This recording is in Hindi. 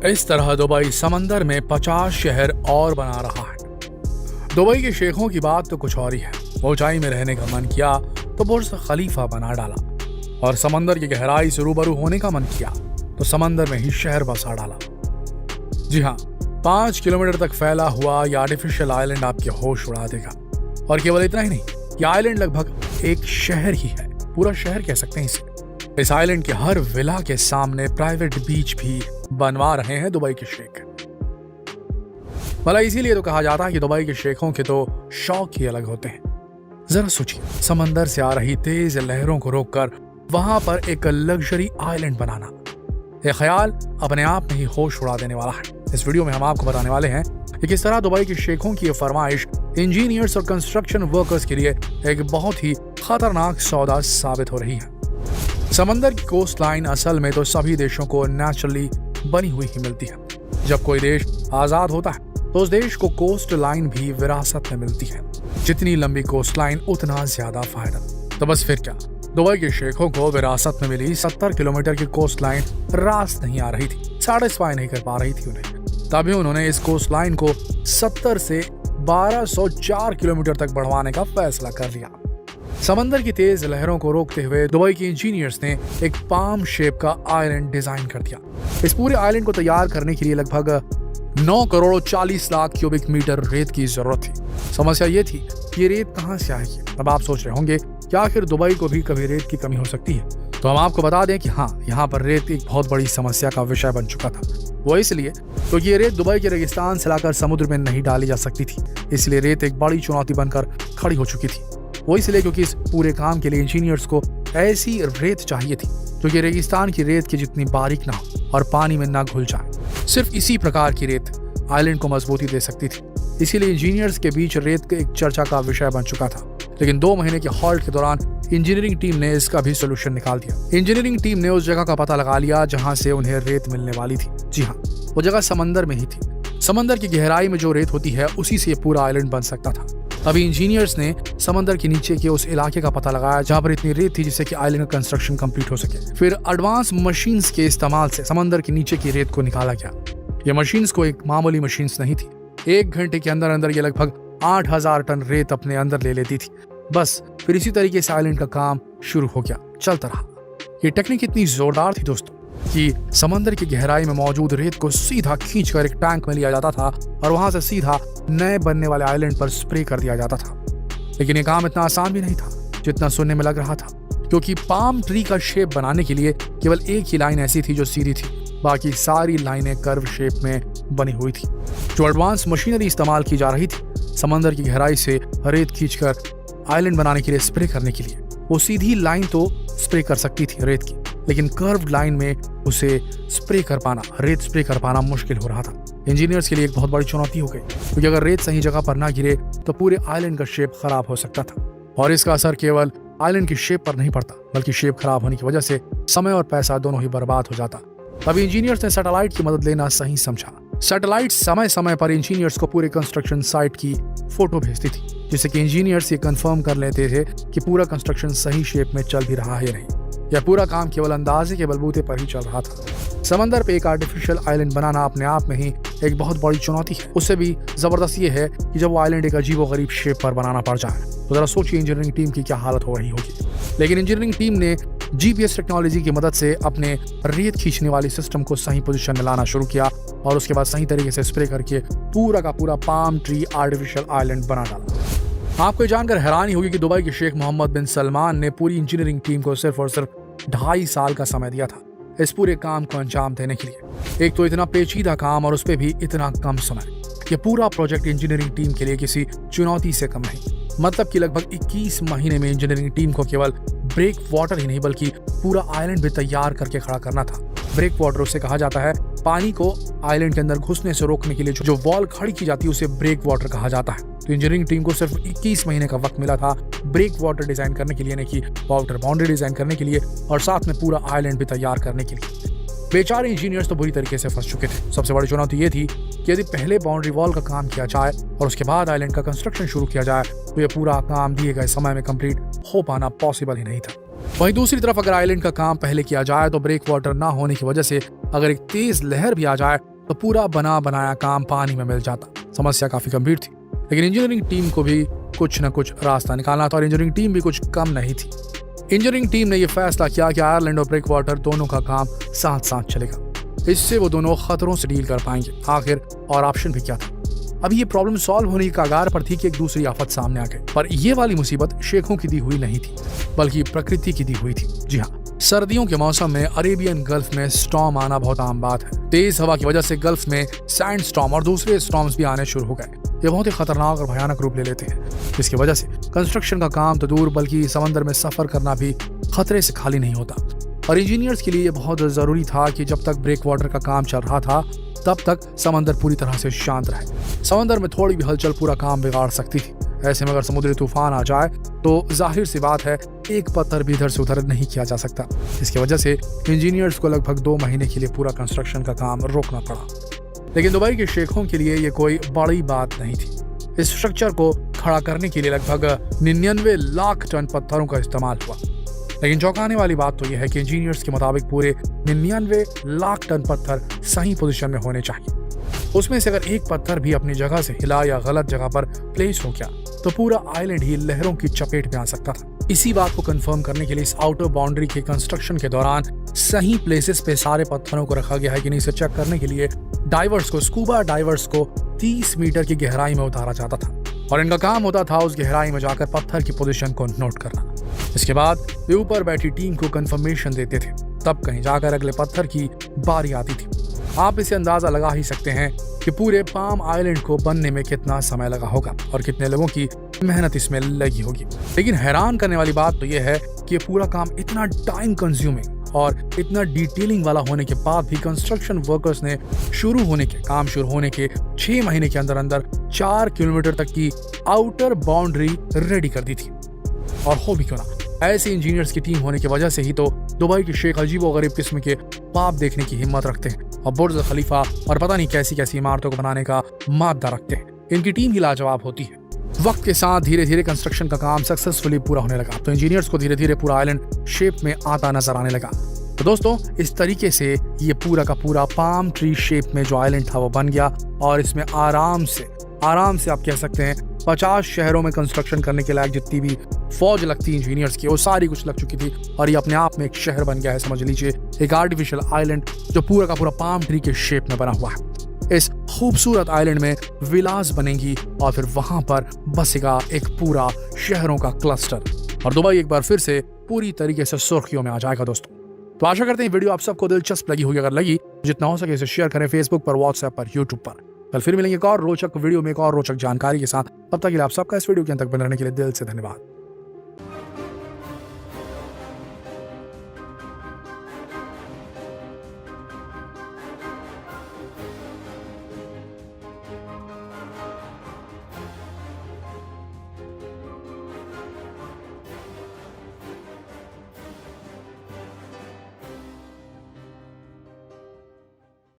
इस तरह दुबई समंदर में 50 शहर और बना रहा है। दुबई के शेखों की बात तो कुछ और ही है। ऊंचाई में रहने का मन किया तो बुर्ज खलीफा बना डाला, और समंदर की गहराई से रूबरू होने का मन किया तो समंदर में ही शहर बसा डाला। जी हाँ, 5 किलोमीटर तक फैला हुआ यह आर्टिफिशियल आइलैंड आपके होश उड़ा देगा। और केवल इतना ही नहीं, यह आइलैंड लगभग एक शहर ही है, पूरा शहर कह सकते हैं इसे। इस आइलैंड के हर विला के सामने प्राइवेट बीच भी बनवा रहे हैं दुबई के शेख। भला इसीलिए तो कहा जाता है कि दुबई के शेखों के तो शौक ही अलग होते हैं। जरा सोचिए, समंदर से आ रही तेज लहरों को रोककर वहां पर एक लग्जरी आइलैंड बनाना, यह ख्याल अपने आप में ही होश उड़ा देने वाला है। इस वीडियो में हम आपको बताने वाले हैं कि किस तरह दुबई के शेखों की यह फरमाइश इंजीनियर्स और कंस्ट्रक्शन वर्कर्स के लिए एक बहुत ही खतरनाक सौदा साबित हो रही है। समंदर की कोस्ट लाइन असल में तो सभी देशों को नेचुरली बनी हुई ही मिलती है। जब कोई देश आजाद होता है तो उस देश को कोस्ट लाइन भी विरासत में मिलती है। जितनी लंबी कोस्ट लाइन उतना ज्यादा फायदा। तो बस फिर क्या, दुबई के शेखों को विरासत में मिली 70 किलोमीटर की कोस्ट लाइन रास नहीं आ रही थी, सेटिस्फाई नहीं कर पा रही थी उन्हें। तभी उन्होंने इस कोस्ट लाइन को 70 से 1204 किलोमीटर तक बढ़वाने का फैसला कर लिया। समंदर की तेज लहरों को रोकते हुए दुबई के इंजीनियर्स ने एक पाम शेप का आइलैंड डिजाइन कर दिया। इस पूरे आइलैंड को तैयार करने के लिए लगभग 9 करोड़ 40 लाख क्यूबिक मीटर रेत की जरूरत थी। समस्या ये थी कि ये रेत कहाँ से आएगी। अब आप सोच रहे होंगे कि आखिर दुबई को भी कभी रेत की कमी हो सकती है। तो हम आपको बता दें कि हाँ, यहाँ पर रेत एक बहुत बड़ी समस्या का विषय बन चुका था। वो इसलिए तो ये रेत दुबई के रेगिस्तान से लाकर समुद्र में नहीं डाली जा सकती थी, इसलिए रेत एक बड़ी चुनौती बनकर खड़ी हो चुकी थी। वो इसलिए क्योंकि इस पूरे काम के लिए इंजीनियर्स को ऐसी रेत चाहिए थी जो कि रेगिस्तान की रेत की जितनी बारीक ना हो और पानी में ना घुल जाए। सिर्फ इसी प्रकार की रेत आइलैंड को मजबूती दे सकती थी। इसीलिए इंजीनियर्स के बीच रेत एक चर्चा का विषय बन चुका था। लेकिन 2 महीने के हॉल्ट के दौरान इंजीनियरिंग टीम ने इसका भी सोल्यूशन निकाल दिया। इंजीनियरिंग टीम ने उस जगह का पता लगा लिया जहां से उन्हें रेत मिलने वाली थी। जी हाँ, वो जगह समंदर में ही थी। समंदर की गहराई में जो रेत होती है उसी से पूरा आइलैंड बन सकता था। अभी इंजीनियर्स ने समंदर के नीचे के उस इलाके का पता लगाया जहां पर इतनी रेत थी जिससे कि आइलैंड का कंस्ट्रक्शन कंप्लीट हो सके। फिर एडवांस मशीन्स के इस्तेमाल से समंदर के नीचे की रेत को निकाला गया। ये मशीन्स को एक मामूली मशीन्स नहीं थी। 1 घंटे के अंदर अंदर ये लगभग 8000 टन रेत अपने अंदर ले लेती थी। बस फिर इसी तरीके से आइलैंड का काम शुरू हो गया, चलता रहा। ये टेक्निक इतनी जोरदार थी दोस्तों कि समंदर की गहराई में मौजूद रेत को सीधा खींचकर एक टैंक में लिया जाता था और वहां से सीधा नए बनने वाले आइलैंड पर स्प्रे कर दिया जाता था। लेकिन ये काम इतना आसान भी नहीं था जितना सुनने में लग रहा था, क्योंकि पाम ट्री का शेप बनाने के लिए केवल एक ही लाइन ऐसी थी जो सीधी थी, बाकी सारी लाइनें कर्व शेप में बनी हुई थी। जो एडवांस मशीनरी इस्तेमाल की जा रही थी समंदर की गहराई से रेत खींचकर आइलैंड बनाने के लिए स्प्रे करने के लिए, वो सीधी लाइन तो स्प्रे कर सकती थी रेत की, लेकिन कर्व लाइन में उसे स्प्रे कर पाना, रेत स्प्रे कर पाना मुश्किल हो रहा था। इंजीनियर्स के लिए एक बहुत बड़ी चुनौती हो गई, क्योंकि अगर रेत सही जगह पर ना गिरे तो पूरे आइलैंड का शेप खराब हो सकता था। और इसका असर केवल आइलैंड की शेप पर नहीं पड़ता, बल्कि शेप खराब होने की वजह से समय और पैसा दोनों ही बर्बाद हो जाता। तभी इंजीनियर्स ने सैटेलाइट की मदद लेना सही समझा। सैटेलाइट समय समय पर इंजीनियर्स को पूरे कंस्ट्रक्शन साइट की फोटो भेजती थी, जिससे कि इंजीनियर्स ये कंफर्म कर लेते थे कि पूरा कंस्ट्रक्शन सही शेप में चल भी रहा है या नहीं। यह पूरा काम केवल अंदाजे के बलबूते पर ही चल रहा था। समंदर पे एक आर्टिफिशियल आइलैंड बनाना अपने आप में ही एक बहुत बड़ी चुनौती है। उससे भी जबरदस्त ये है कि जब वो आइलैंड एक अजीबोगरीब शेप पर बनाना पड़ जाए तो जरा सोचिए इंजीनियरिंग टीम की क्या हालत हो रही होगी। लेकिन इंजीनियरिंग टीम ने GPS टेक्नोलॉजी की मदद से अपने रेत खींचने वाली सिस्टम को सही पोजीशन में लाना शुरू किया और उसके बाद सही तरीके से स्प्रे करके पूरा का पूरा पाम ट्री आर्टिफिशियल आइलैंड बना डाला। आपको जानकर हैरानी होगी कि दुबई के शेख मोहम्मद बिन सलमान ने पूरी इंजीनियरिंग टीम को सिर्फ और सिर्फ 2.5 साल का समय दिया था इस पूरे काम को अंजाम देने के लिए। एक तो इतना पेचीदा काम और उस पर भी इतना कम समय। ये पूरा प्रोजेक्ट इंजीनियरिंग टीम के लिए किसी चुनौती से कम नहीं। मतलब कि लगभग 21 महीने में इंजीनियरिंग टीम को केवल ब्रेक वाटर ही नहीं बल्कि पूरा आइलैंड भी तैयार करके खड़ा करना था। ब्रेक वाटर उसे कहा जाता है, पानी को आइलैंड के अंदर घुसने से रोकने के लिए जो वॉल खड़ी की जाती है उसे ब्रेक वाटर कहा जाता है। तो इंजीनियरिंग टीम को सिर्फ 21 महीने का वक्त मिला था ब्रेक वाटर डिजाइन करने के लिए, नहीं कि वाटर बाउंड्री डिजाइन करने के लिए और साथ में पूरा आइलैंड भी तैयार करने के लिए। बेचारे इंजीनियर्स तो बुरी तरीके से फंस चुके थे। सबसे बड़ी चुनौती ये थी कि यदि पहले बाउंड्री वॉल का काम किया जाए और उसके बाद आइलैंड का कंस्ट्रक्शन शुरू किया जाए तो यह पूरा काम दिए गए समय में कंप्लीट हो पाना पॉसिबल ही नहीं था। वहीं दूसरी तरफ अगर आइलैंड का काम पहले किया जाए तो ब्रेक वाटर ना होने की वजह से अगर एक तेज लहर भी आ जाए तो पूरा बना बनाया काम पानी में मिल जाता। समस्या काफी गंभीर थी, लेकिन इंजीनियरिंग टीम को भी कुछ न कुछ रास्ता निकालना था और इंजीनियरिंग टीम भी कुछ कम नहीं थी। इंजीनियरिंग टीम ने यह फैसला किया कि आयरलैंड और ब्रेकवाटर दोनों का काम साथ साथ चलेगा। इससे वो दोनों खतरों से डील कर पाएंगे। आखिर और ऑप्शन भी क्या था? अभी ये प्रॉब्लम सॉल्व होने की कगार पर थी कि एक दूसरी आफत सामने आ गई। पर ये वाली मुसीबत शेखों की दी हुई नहीं थी, बल्कि प्रकृति की दी हुई थी। जी हाँ, सर्दियों के मौसम में अरेबियन गल्फ में स्टॉर्म आना बहुत आम बात है। तेज हवा की वजह से गल्फ में सैंड स्टॉर्म और दूसरे स्टॉर्म्स भी आने शुरू हो गए। ये बहुत ही खतरनाक और भयानक रूप ले लेते हैं, जिसकी वजह से कंस्ट्रक्शन का काम तो दूर बल्कि समंदर में सफर करना भी खतरे से खाली नहीं होता। और इंजीनियर्स के लिए ये बहुत जरूरी था कि जब तक ब्रेक वाटर का काम चल रहा था तब तक समंदर पूरी तरह से शांत रहे। समंदर में थोड़ी भी हलचल पूरा काम बिगाड़ सकती थी। ऐसे में अगर समुद्री तूफान आ जाए तो जाहिर सी बात है एक पत्थर भी इधर से उधर नहीं किया जा सकता। इसकी वजह से इंजीनियर्स को लगभग 2 महीने के लिए पूरा कंस्ट्रक्शन का काम रोकना पड़ा। लेकिन दुबई के शेखों के लिए ये कोई बड़ी बात नहीं थी। इस स्ट्रक्चर को खड़ा करने के लिए लगभग 99 लाख टन पत्थरों का इस्तेमाल हुआ। लेकिन चौंकाने वाली बात तो यह है कि इंजीनियर्स के मुताबिक पूरे 99 लाख टन पत्थर सही पोजीशन में होने चाहिए। उसमें से अगर एक पत्थर भी अपनी जगह से हिला या गलत जगह पर प्लेस हो गया तो पूरा आइलैंड ही लहरों की चपेट में आ सकता था। इसी बात को कंफर्म करने के लिए इस आउटर बाउंड्री के कंस्ट्रक्शन के दौरान सही प्लेसेस पे सारे पत्थरों को रखा गया है कि नहीं, इसे चेक करने के लिए स्कूबा डाइवर्स को 30 मीटर की गहराई में उतारा जाता था और इनका काम होता था उस गहराई में जाकर पत्थर की पोजीशन को नोट करना। इसके बाद वे ऊपर बैठी टीम को कंफर्मेशन देते थे, तब कहीं जाकर अगले पत्थर की बारी आती थी। आप इसे अंदाजा लगा ही सकते हैं कि पूरे पाम आइलैंड को बनने में कितना समय लगा होगा और कितने लोगों की मेहनत इसमें लगी होगी। लेकिन हैरान करने वाली बात तो यह है कि पूरा काम इतना टाइम कंज्यूमिंग और इतना डिटेलिंग वाला होने के बाद भी कंस्ट्रक्शन वर्कर्स ने काम शुरू होने के 6 महीने के अंदर अंदर 4 किलोमीटर तक की आउटर बाउंड्री रेडी कर दी थी। और हो भी क्यों ना, ऐसे इंजीनियर्स की टीम होने की वजह से ही तो दुबई के शेख अजीबोगरीब किस्म के पाप देखने की हिम्मत रखते हैं और बुर्ज खलीफा और पता नहीं कैसी कैसी इमारतों को बनाने का मादा रखते हैं। इनकी टीम ही लाजवाब होती है। वक्त के साथ धीरे धीरे कंस्ट्रक्शन का काम सक्सेसफुली पूरा होने लगा तो इंजीनियर्स को धीरे धीरे पूरा आइलैंड शेप में आता नजर आने लगा। तो दोस्तों, इस तरीके से ये पूरा का पूरा पाम ट्री शेप में जो आइलैंड था वो बन गया और इसमें आराम से आप कह सकते हैं 50 शहरों में कंस्ट्रक्शन करने के लायक जितनी भी फौज लगती इंजीनियर्स की वो सारी कुछ लग चुकी थी और ये अपने आप में एक शहर बन गया है। समझ लीजिए एक आर्टिफिशियल आइलैंड जो पूरा का पूरा पाम ट्री के शेप में बना हुआ है। इस खूबसूरत आइलैंड में विलास बनेंगी और फिर वहां पर बसेगा एक पूरा शहरों का क्लस्टर और दुबई एक बार फिर से पूरी तरीके से सुर्खियों में आ जाएगा। दोस्तों, तो आशा करते हैं वीडियो आप सबको दिलचस्प लगी होगी। अगर लगी जितना हो सके इसे शेयर करें फेसबुक पर, व्हाट्सएप पर, यूट्यूब पर। कल फिर मिलेंगे एक और रोचक वीडियो में एक और रोचक जानकारी के साथ। तब तक के लिए आप सबका इस वीडियो के अंत तक बने रहने के लिए दिल से धन्यवाद।